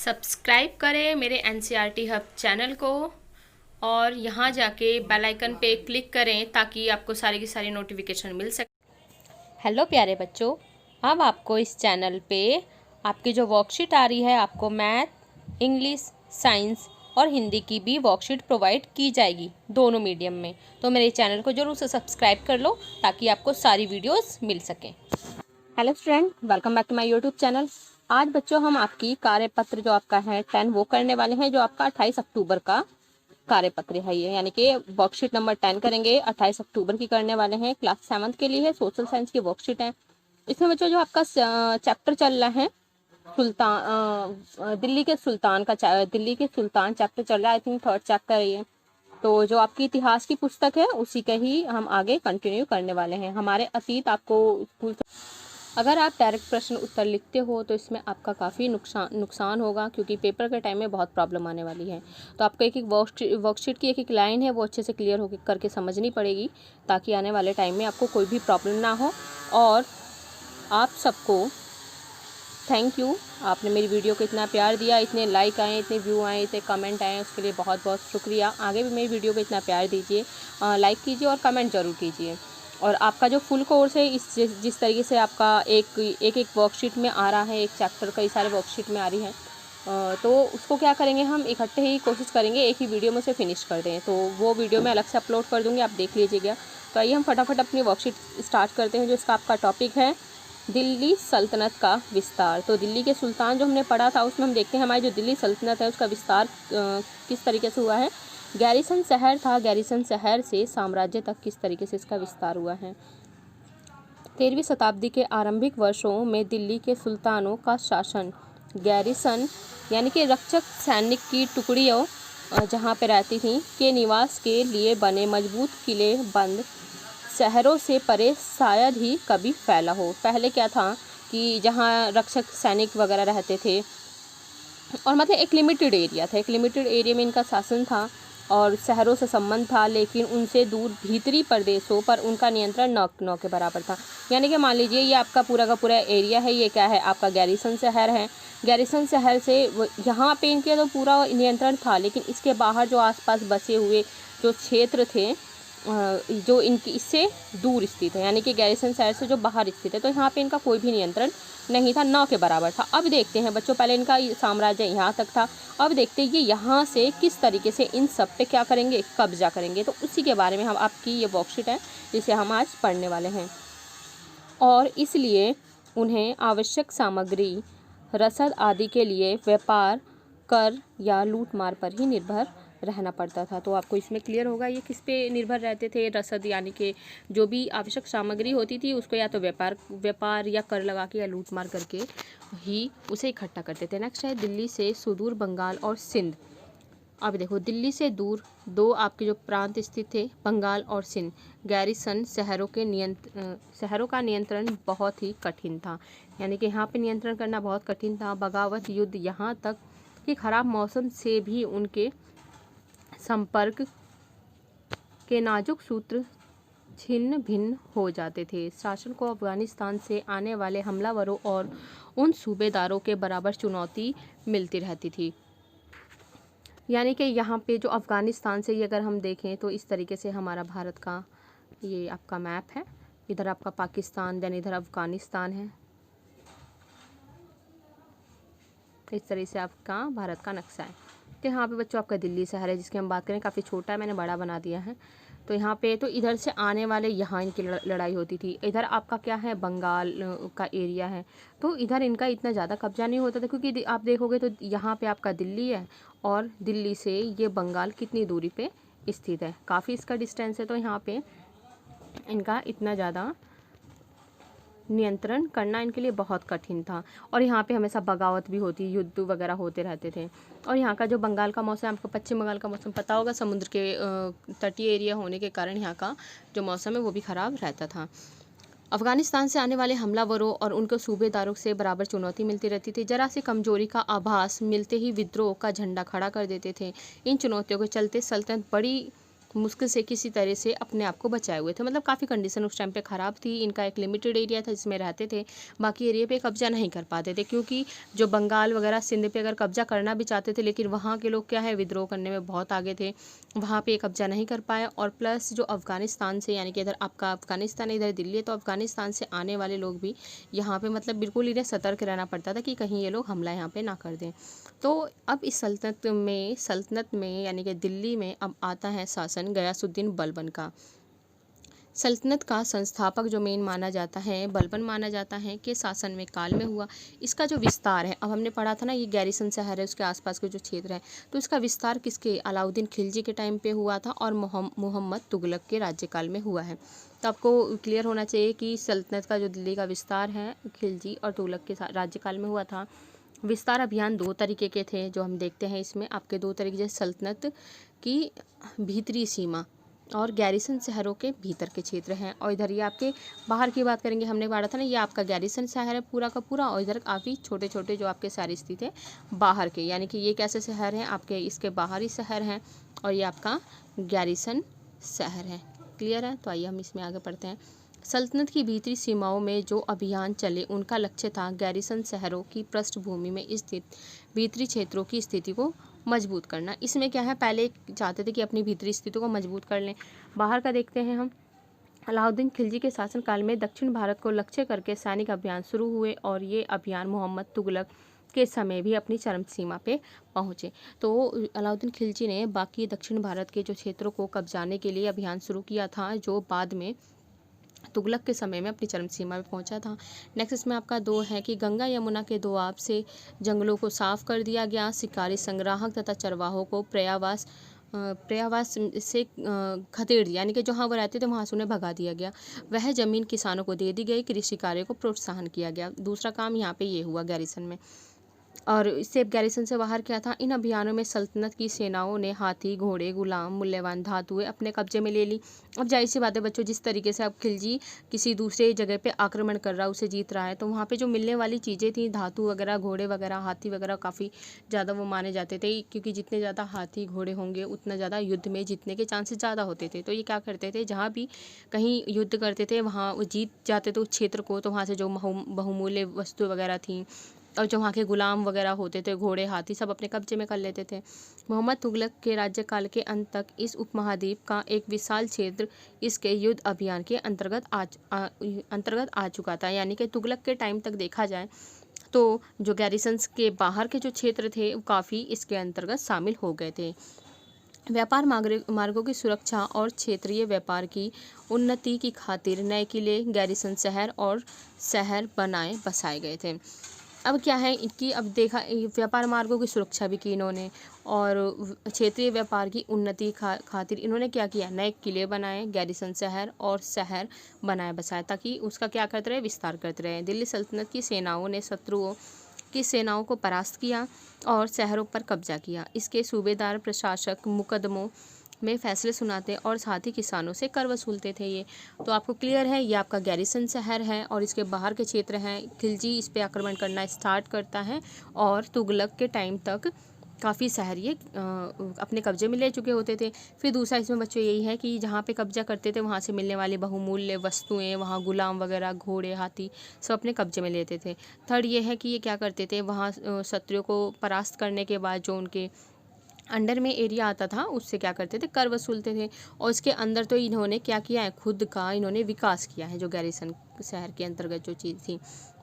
Subscribe करें मेरे NCERT hub channel को और यहाँ जाके बेल आइकन पे क्लिक करें ताकि आपको सारी की सारी नोटिफिकेशन मिल सके। हेलो प्यारे बच्चों, अब आपको इस चैनल पे आपकी जो वर्कशीट आ रही है, आपको मैथ, इंग्लिश, साइंस और हिंदी की भी वर्कशीट प्रोवाइड की जाएगी, दोनों मीडियम में। तो मेरे चैनल को जरूर से सब्सक्राइब कर लो ताकि आपको सारी वीडियोस मिल सकें। Hello student, welcome back to my YouTube channel. आज बच्चों हम आपकी कार्यपत्र जो आपका है 10 वो करने वाले हैं, जो आपका 28 अक्टूबर का कार्यपत्र है ये, यानी कि वर्कशीट नंबर 10 करेंगे, 28 अक्टूबर की करने वाले हैं। क्लास 7 के लिए सोशल साइंस की वर्कशीट है। इसमें बच्चों जो आपका चैप्टर चल रहा है दिल्ली के सुल्तान चैप्टर चल रहा है। आई थिंक 3rd चैप्टर है ये। तो जो आपकी इतिहास की पुस्तक है उसी का ही हम आगे कंटिन्यू करने वाले हैं। हमारे अतीत आपको स्कूल, अगर आप डायरेक्ट प्रश्न उत्तर लिखते हो तो इसमें आपका काफ़ी नुकसान होगा, क्योंकि पेपर के टाइम में बहुत प्रॉब्लम आने वाली है। तो आपको एक एक वर्कशीट की एक एक लाइन है वो अच्छे से क्लियर होकर करके समझनी पड़ेगी, ताकि आने वाले टाइम में आपको कोई भी प्रॉब्लम ना हो। और आप सबको थैंक यू, आपने मेरी वीडियो को इतना प्यार दिया, इतने लाइक आए, इतने व्यू आए, इतने कमेंट आए, उसके लिए बहुत बहुत शुक्रिया। आगे भी मेरी वीडियो को इतना प्यार दीजिए, लाइक कीजिए और कमेंट ज़रूर कीजिए। और आपका जो फुल कोर्स है, इस जिस तरीके से आपका एक वर्कशीट में आ रहा है, एक चैप्टर कई सारे वर्कशीट में आ रही है, तो उसको क्या करेंगे, हम इकट्ठे ही कोशिश करेंगे एक ही वीडियो में से फिनिश कर दें। तो वो वीडियो मैं अलग से अपलोड कर दूँगी, आप देख लीजिएगा। तो आइए हम फटाफट अपनी वर्कशीट स्टार्ट करते हैं। जो इसका आपका टॉपिक है दिल्ली सल्तनत का विस्तार। तो दिल्ली के सुल्तान जो हमने पढ़ा था, उसमें हम देखते हैं हमारी जो दिल्ली सल्तनत है उसका विस्तार किस तरीके से हुआ है। गैरिसन शहर था, गैरिसन शहर से साम्राज्य तक किस तरीके से इसका विस्तार हुआ है। 13वीं शताब्दी के आरंभिक वर्षों में दिल्ली के सुल्तानों का शासन गैरिसन यानी कि रक्षक सैनिक की टुकड़ियों जहाँ पे रहती थी के निवास के लिए बने मजबूत किले बंद शहरों से परे शायद ही कभी फैला हो। पहले क्या था कि जहाँ रक्षक सैनिक वगैरह रहते थे, और मतलब एक लिमिटेड एरिया था, एक लिमिटेड एरिया में इनका शासन था और शहरों से संबंध था, लेकिन उनसे दूर भीतरी प्रदेशों पर उनका नियंत्रण न के बराबर था। यानी कि मान लीजिए ये आपका पूरा का पूरा एरिया है, ये क्या है, आपका गैरिसन शहर है। गैरिसन शहर से यहाँ पे इनके तो पूरा नियंत्रण था, लेकिन इसके बाहर जो आसपास बसे हुए जो क्षेत्र थे जो इनकी इससे दूर स्थित है, यानी कि गैरिसन शहर से जो बाहर स्थित है, तो यहाँ पे इनका कोई भी नियंत्रण नहीं था, न के बराबर था। अब देखते हैं बच्चों, पहले इनका साम्राज्य यहाँ तक था, अब देखते हैं ये यहाँ से किस तरीके से इन सब पे क्या करेंगे, कब्जा करेंगे। तो उसी के बारे में हम आपकी ये वर्कशीट है जिसे हम आज पढ़ने वाले हैं। और इसलिए उन्हें आवश्यक सामग्री, रसद आदि के लिए व्यापार, कर या लूट मार पर ही निर्भर रहना पड़ता था। तो आपको इसमें क्लियर होगा ये किस पे निर्भर रहते थे। रसद यानी कि जो भी आवश्यक सामग्री होती थी उसको या तो व्यापार या कर लगा के या लूट मार करके ही उसे इकट्ठा करते थे। नेक्स्ट है दिल्ली से सुदूर बंगाल और सिंध। अब देखो, दिल्ली से दूर दो आपके जो प्रांत स्थित थे, बंगाल और सिंध, गैरिसन शहरों का नियंत्रण बहुत ही कठिन था, यानी कि यहाँ पे नियंत्रण करना बहुत कठिन था। बगावत युद्ध, यहाँ तक कि खराब मौसम से भी उनके संपर्क के नाजुक सूत्र छिन्न भिन्न हो जाते थे। शासन को अफगानिस्तान से आने वाले हमलावरों और उन सूबेदारों के बराबर चुनौती मिलती रहती थी। यानी कि यहाँ पे जो अफ़गानिस्तान से ये अगर हम देखें तो इस तरीके से हमारा भारत का ये आपका मैप है, इधर आपका पाकिस्तान, देन इधर अफ़गानिस्तान है, इस तरीके से आपका भारत का नक्शा है। तो यहाँ पे बच्चों आपका दिल्ली शहर है जिसकी हम बात करें, काफ़ी छोटा है, मैंने बड़ा बना दिया है। तो यहाँ पे तो इधर से आने वाले यहाँ इनकी लड़ाई होती थी। इधर आपका क्या है, बंगाल का एरिया है, तो इधर इनका इतना ज़्यादा कब्जा नहीं होता था, क्योंकि आप देखोगे तो यहाँ पे आपका दिल्ली है और दिल्ली से ये बंगाल कितनी दूरी पे स्थित है, काफ़ी इसका डिस्टेंस है। तो यहाँ पे इनका इतना ज़्यादा नियंत्रण करना इनके लिए बहुत कठिन था। और यहाँ पे हमेशा बगावत भी होती, युद्ध वगैरह होते रहते थे। और यहाँ का जो बंगाल का मौसम, आपको पश्चिम बंगाल का मौसम पता होगा, समुद्र के तटीय एरिया होने के कारण यहाँ का जो मौसम है वो भी ख़राब रहता था। अफगानिस्तान से आने वाले हमलावरों और उनके सूबेदारों से बराबर चुनौती मिलती रहती थी। जरा सी कमजोरी का आभास मिलते ही विद्रोह का झंडा खड़ा कर देते थे। इन चुनौतियों के चलते सल्तनत बड़ी मुश्किल से किसी तरह से अपने आप को बचाए हुए थे। मतलब काफ़ी कंडीशन उस टाइम पे ख़राब थी। इनका एक लिमिटेड एरिया था जिसमें रहते थे, बाकी एरिया पे कब्जा नहीं कर पाते थे, क्योंकि जो बंगाल वगैरह सिंध पे अगर कब्जा करना भी चाहते थे, लेकिन वहाँ के लोग क्या है विद्रोह करने में बहुत आगे थे, वहाँ पे कब्जा नहीं कर पाए। और प्लस जो अफ़गानिस्तान से, यानी कि इधर आपका अफ़गानिस्तान इधर दिल्ली है, तो अफ़गानिस्तान से आने वाले लोग भी यहाँ पे मतलब बिल्कुल इन्हें सतर्क रहना पड़ता था कि कहीं ये लोग हमला यहाँ पे ना कर दें। तो अब इस सल्तनत में यानी कि दिल्ली में अब आता है शासन गयासुद्दीन बलबन का। सल्तनत का संस्थापक जो मेन माना जाता है बलबन माना जाता है कि शासन में काल में हुआ। इसका जो विस्तार है, अब हमने पढ़ा था ना ये गैरिसन शहर है, उसके आसपास के जो क्षेत्र है, तो इसका विस्तार किसके, अलाउद्दीन खिलजी के टाइम पे हुआ था और मोहम्मद तुगलक के राज्यकाल में हुआ है। तो आपको क्लियर होना चाहिए कि सल्तनत का जो दिल्ली का विस्तार है खिलजी और तुगलक के राज्यकाल में हुआ था। विस्तार अभियान दो तरीके के थे जो हम देखते हैं इसमें, आपके दो तरीके, जैसे सल्तनत की भीतरी सीमा और गैरिसन शहरों के भीतर के क्षेत्र हैं। और इधर ये आपके बाहर की बात करेंगे, हमने पढ़ा था ना ये आपका गैरिसन शहर है पूरा का पूरा, और इधर काफ़ी छोटे छोटे जो आपके शहर स्थित है बाहर के, यानी कि ये कैसे शहर हैं आपके, इसके बाहरी शहर हैं, और ये आपका गैरिसन शहर है। क्लियर है? तो आइए हम इसमें आगे पढ़ते हैं। सल्तनत की भीतरी सीमाओं में जो अभियान चले उनका लक्ष्य था गैरिसन शहरों की पृष्ठभूमि में स्थित भीतरी क्षेत्रों की स्थिति को मजबूत करना। इसमें क्या है, पहले चाहते थे कि अपनी भीतरी स्थिति को मजबूत कर लें। बाहर का देखते हैं हम। अलाउद्दीन खिलजी के शासनकाल में दक्षिण भारत को लक्ष्य करके सैनिक अभियान शुरू हुए और ये अभियान मोहम्मद तुगलक के समय भी अपनी चरम सीमा पे पहुँचे। तो अलाउद्दीन खिलजी ने बाकी दक्षिण भारत के जो क्षेत्रों को कब्जाने के लिए अभियान शुरू किया था, जो बाद में तुगलक के समय में अपनी चरम सीमा में पहुंचा था। नेक्स्ट इसमें आपका दो है कि गंगा यमुना के दोआब से जंगलों को साफ कर दिया गया, शिकारी संग्राहक तथा चरवाहों को प्रयावास से खदेड़ दिया, यानी कि जहाँ वो रहते थे वहाँ से उन्हें भगा दिया गया। वह जमीन किसानों को दे दी गई, कृषि कार्य को प्रोत्साहन किया गया। दूसरा काम यहाँ पे ये हुआ गैरिसन में। और इससे गैरिसन से बाहर क्या था, इन अभियानों में सल्तनत की सेनाओं ने हाथी, घोड़े, गुलाम, मूल्यवान धातुएं अपने कब्जे में ले ली। अब जाहिर सी बात है बच्चों, जिस तरीके से अब खिलजी किसी दूसरे जगह पे आक्रमण कर रहा है, उसे जीत रहा है, तो वहाँ पे जो मिलने वाली चीज़ें थी, धातु वगैरह, घोड़े वगैरह, हाथी वगैरह, काफ़ी ज़्यादा वो माने जाते थे, क्योंकि जितने ज़्यादा हाथी घोड़े होंगे उतना ज़्यादा युद्ध में जीतने के चांसेस ज़्यादा होते थे। तो ये क्या करते थे, जहाँ भी कहीं युद्ध करते थे वहाँ वो जीत जाते थे उस क्षेत्र को, तो वहाँ से जो बहुमूल्य वस्तु वगैरह थी और जो वहाँ के गुलाम वगैरह होते थे, घोड़े, हाथी, सब अपने कब्जे में कर लेते थे। मोहम्मद तुगलक के राज्यकाल के अंत तक इस उपमहाद्वीप का एक विशाल क्षेत्र इसके युद्ध अभियान के अंतर्गत आ चुका था। यानी कि तुगलक के टाइम तक देखा जाए तो जो गैरिसन्स के बाहर के जो क्षेत्र थे वो काफ़ी इसके अंतर्गत शामिल हो गए थे। व्यापार मार्गों की सुरक्षा और क्षेत्रीय व्यापार की उन्नति की खातिर नए किले, गैरिसन शहर और शहर बसाए गए थे। अब क्या है इनकी, अब देखा व्यापार मार्गों की सुरक्षा भी की इन्होंने, और क्षेत्रीय व्यापार की उन्नति खातिर इन्होंने क्या किया, नए किले बनाए, गैरिसन शहर और शहर बसाए, ताकि उसका क्या करते रहे, विस्तार करते रहे। दिल्ली सल्तनत की सेनाओं ने शत्रुओं की सेनाओं को परास्त किया और शहरों पर कब्जा किया। इसके सूबेदार, प्रशासक मुकदमों में फैसले सुनाते और साथ ही किसानों से कर वसूलते थे। ये तो आपको क्लियर है, ये आपका गैरिसन शहर है और इसके बाहर के क्षेत्र हैं। खिलजी इस पे आक्रमण करना स्टार्ट करता है और तुगलक के टाइम तक काफ़ी शहर ये अपने कब्जे में ले चुके होते थे। फिर दूसरा इसमें बच्चों यही है कि जहाँ पे कब्जा करते थे वहाँ से मिलने वाली बहुमूल्य वस्तुएं, वहाँ गुलाम वगैरह, घोड़े, हाथी, सब अपने कब्जे में लेते थे। थर्ड ये है कि ये क्या करते थे, वहाँ शत्रुओं को परास्त करने के बाद जो उनके अंडर में एरिया आता था उससे क्या करते थे, कर वसूलते थे। और इसके अंदर तो इन्होंने क्या किया है, खुद का इन्होंने विकास किया है, जो गैरिसन शहर के अंतर्गत जो चीज़ थी।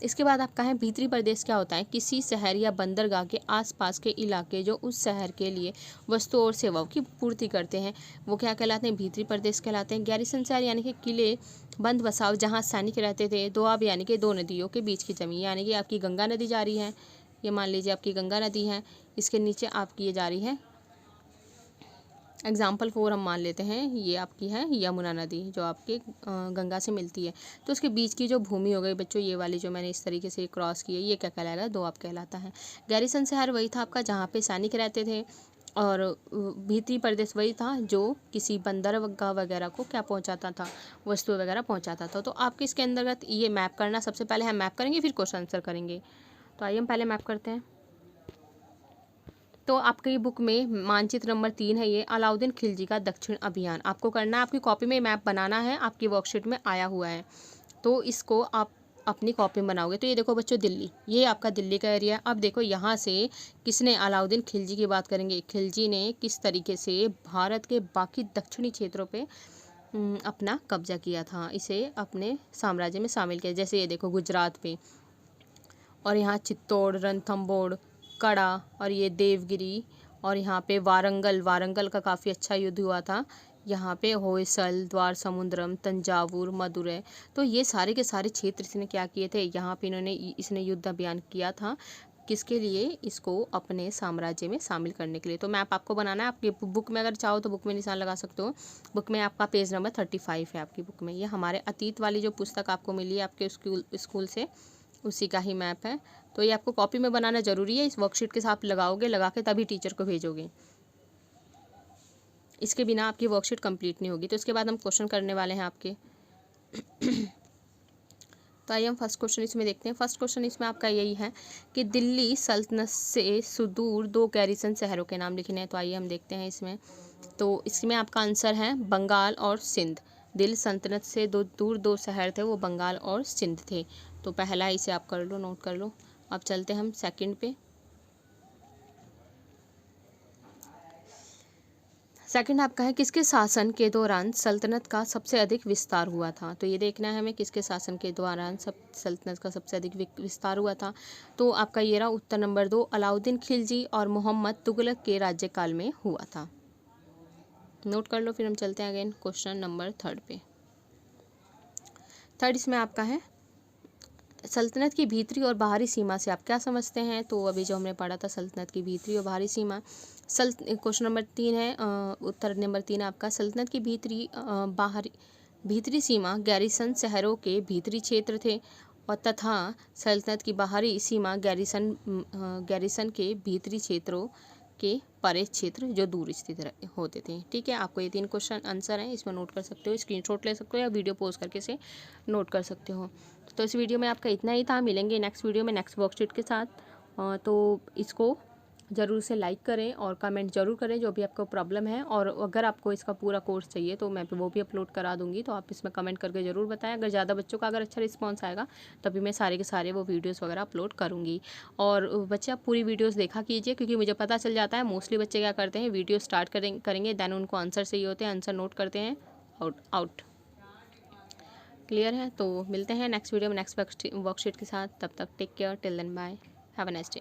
इसके बाद आपका है भीतरी प्रदेश। क्या होता है, किसी शहर या बंदरगाह के आसपास के इलाके जो उस शहर के लिए वस्तुओं और सेवाओं की पूर्ति करते हैं, वो क्या कहलाते हैं, भीतरी प्रदेश कहलाते हैं। गैरिसन शहर यानी कि किले, बंद बसाव जहाँ सैनिक रहते थे। दोआब यानी कि दो नदियों के बीच की जमीन, यानी कि आपकी गंगा नदी जा रही है, ये मान लीजिए आपकी गंगा नदी है, इसके नीचे आपकी ये जा रही है, एग्जाम्पल 4 हम मान लेते हैं, ये आपकी है यमुना नदी जो आपके गंगा से मिलती है। तो उसके बीच की जो भूमि हो गई बच्चों, ये वाली जो मैंने इस तरीके से क्रॉस की है, ये क्या कहलाएगा, दोआब कहलाता है। गैरिसन शहर वही था आपका जहाँ पे सैनिक रहते थे, और भीतरी प्रदेश वही था जो किसी बंदरगाह वगैरह को क्या पहुँचाता था, वस्तु वगैरह पहुँचाता था। तो आपके इसके अंतर्गत ये मैप करना, सबसे पहले हम मैप करेंगे फिर क्वेश्चन आंसर करेंगे। तो आइए हम पहले मैप करते हैं। तो आपकी बुक में मानचित्र नंबर 3 है ये, अलाउद्दीन खिलजी का दक्षिण अभियान। आपको करना है, आपकी कॉपी में मैप बनाना है, आपकी वर्कशीट में आया हुआ है, तो इसको आप अपनी कॉपी में बनाओगे। तो ये देखो बच्चों, दिल्ली, ये आपका दिल्ली का एरिया। अब देखो यहाँ से किसने, अलाउद्दीन खिलजी की बात करेंगे। खिलजी ने किस तरीके से भारत के बाकी दक्षिणी क्षेत्रों पे अपना कब्जा किया था, इसे अपने साम्राज्य में शामिल किया। जैसे ये देखो गुजरात पे, और यहाँ चित्तौड़, रणथंभौर, कड़ा, और ये देवगिरी, और यहाँ पे वारंगल, वारंगल का काफ़ी अच्छा युद्ध हुआ था। यहाँ पे होयसल, द्वार समुद्रम, तंजावुर, मदुरै, तो ये सारे के सारे क्षेत्र इसने क्या किए थे, यहाँ पे इसने युद्ध अभियान किया था। किसके लिए, इसको अपने साम्राज्य में शामिल करने के लिए। तो मैप आपको बनाना है, आपकी बुक में अगर चाहो तो बुक में निशान लगा सकते हो। बुक में आपका पेज नंबर 35 है आपकी बुक में। ये हमारे अतीत वाली जो पुस्तक आपको मिली है आपके स्कूल से, उसी का ही मैप है। तो ये आपको कॉपी में बनाना ज़रूरी है, इस वर्कशीट के साथ लगाओगे, लगा के तभी टीचर को भेजोगे, इसके बिना आपकी वर्कशीट कंप्लीट नहीं होगी। तो इसके बाद हम क्वेश्चन करने वाले हैं आपके। तो आइए हम फर्स्ट क्वेश्चन इसमें देखते हैं। फर्स्ट क्वेश्चन इसमें आपका यही है कि दिल्ली सल्तनत से सुदूर 2 गैरिसन शहरों के नाम लिखने हैं। तो आइए हम देखते हैं इसमें। तो इसमें आपका आंसर है बंगाल और सिंध। दिल्ली सल्तनत से दूर 2 शहर थे, वो बंगाल और सिंध थे। तो पहला इसे आप कर लो, नोट कर लो। अब चलते हैं हम सेकंड पे। सेकंड आपका है किसके शासन के दौरान सल्तनत का सबसे अधिक विस्तार हुआ था। तो ये देखना है हमें, किसके शासन के दौरान सल्तनत का सबसे अधिक विस्तार हुआ था। तो आपका ये रहा उत्तर नंबर 2, अलाउद्दीन खिलजी और मोहम्मद तुगलक के राज्यकाल में हुआ था। नोट कर लो। फिर हम चलते हैं अगेन क्वेश्चन नंबर 3 पे। थर्ड इसमें आपका है सल्तनत की भीतरी और बाहरी सीमा से आप क्या समझते हैं। तो अभी जो हमने पढ़ा था सल्तनत की भीतरी और बाहरी सीमा, क्वेश्चन नंबर 3 है, उत्तर नंबर 3 आपका, सल्तनत की भीतरी सीमा गैरिसन शहरों के भीतरी क्षेत्र थे, और तथा सल्तनत की बाहरी सीमा गैरिसन के भीतरी क्षेत्रों के परे क्षेत्र जो दूर स्थित होते थे। ठीक है, आपको ये 3 क्वेश्चन आंसर हैं, इसमें नोट कर सकते हो, स्क्रीनशॉट ले सकते हो या वीडियो पॉज करके से नोट कर सकते हो। तो इस वीडियो में आपका इतना ही था। मिलेंगे नेक्स्ट वीडियो में नेक्स्ट वर्कशीट के साथ। तो इसको ज़रूर से लाइक करें और कमेंट ज़रूर करें जो भी आपको प्रॉब्लम है। और अगर आपको इसका पूरा कोर्स चाहिए तो मैं वो भी अपलोड करा दूंगी, तो आप इसमें कमेंट करके ज़रूर बताएं। अगर ज़्यादा बच्चों का अगर अच्छा रिस्पॉन्स आएगा तभी मैं सारे के सारे वो वीडियोस वगैरह अपलोड करूँगी। और बच्चे आप पूरी वीडियोस देखा कीजिए, क्योंकि मुझे पता चल जाता है मोस्टली बच्चे क्या करते हैं, वीडियो स्टार्ट करेंगे देन उनको आंसर चाहिए होते हैं, आंसर नोट करते हैं, आउट। क्लियर है। तो मिलते हैं नेक्स्ट वीडियो में नेक्स्ट वर्कशीट के साथ। तब तक take care, till then bye, have a nice day.